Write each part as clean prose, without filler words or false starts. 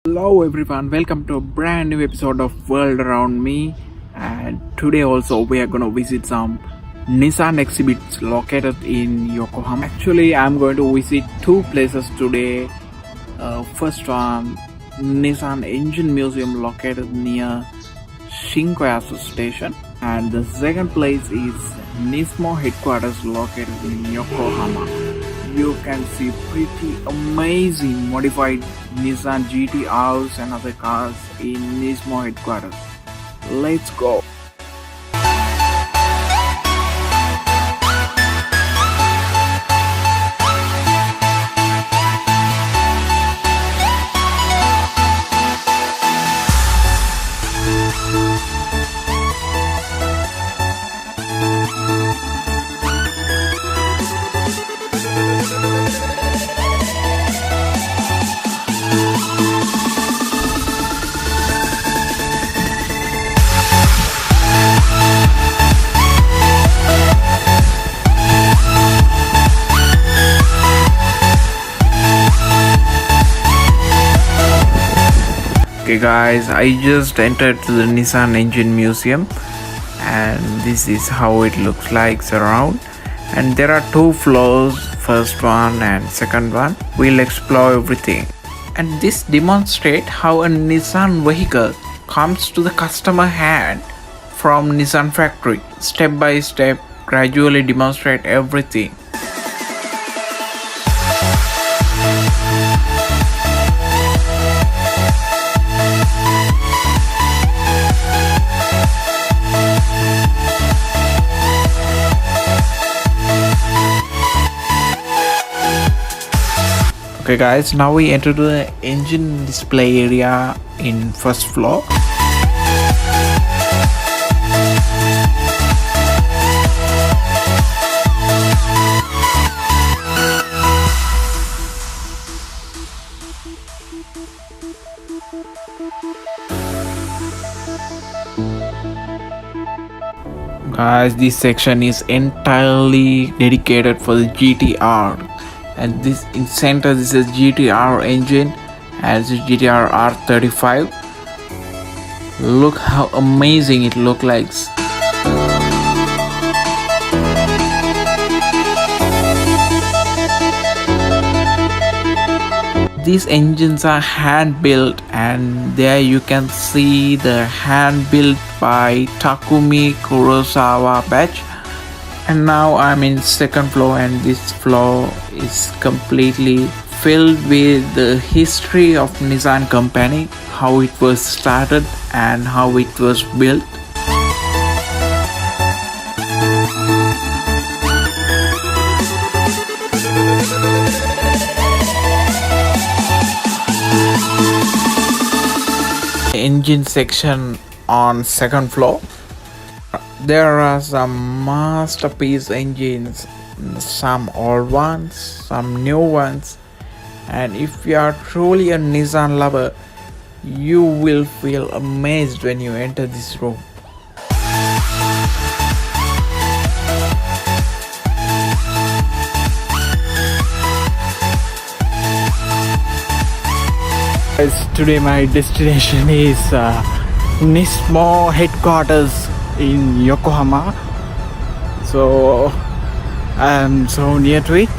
Hello everyone, welcome to a brand new episode of World Around Me. And today also we are gonna visit some Nissan exhibits located in Yokohama. Actually, I'm going to visit two places today. First one, Nissan Engine Museum located near Shinkoyasu Station, and the second place is NISMO Headquarters located in Yokohama. You can see pretty amazing modified Nissan GT-Rs and other cars in NISMO Headquarters. Let's go! Okay guys, I just entered to the Nissan Engine Museum and this is how it looks like around, and there are two floors, first one and second one. We'll explore everything, and this demonstrates how a Nissan vehicle comes to the customer hand from Nissan factory. Step by step, gradually demonstrate everything. Okay guys, now we enter to the engine display area in first floor. Guys, this section is entirely dedicated for the GTR. And this in center, this is GTR engine, and this is GTR R35. Look how amazing it looks like. These engines are hand built, and there you can see the hand built by Takumi Kurosawa batch. And now I'm in second floor, and this floor is completely filled with the history of Nissan Company, how it was started and how it was built. Engine section on second floor. There are some masterpiece engines, some old ones, some new ones, and if you are truly a Nissan lover, you will feel amazed when you enter this room. Today my destination is NISMO Headquarters in Yokohama, so I'm so near to it.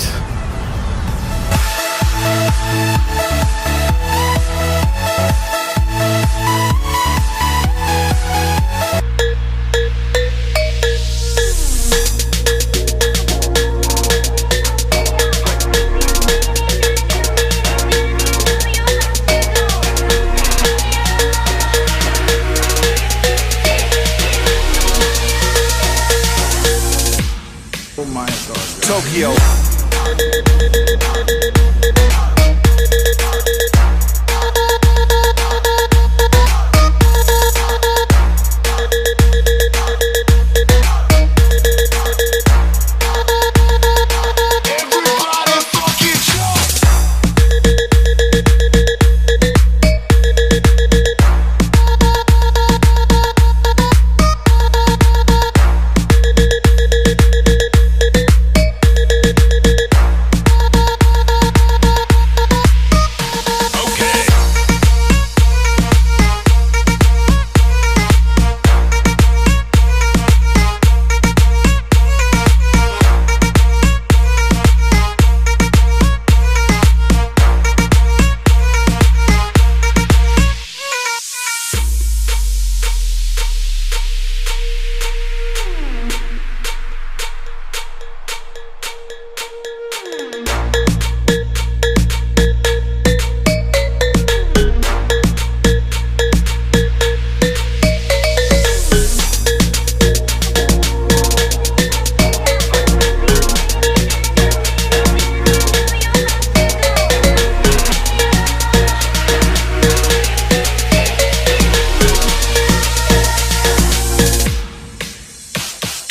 Oh my god. Tokyo.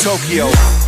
Tokyo.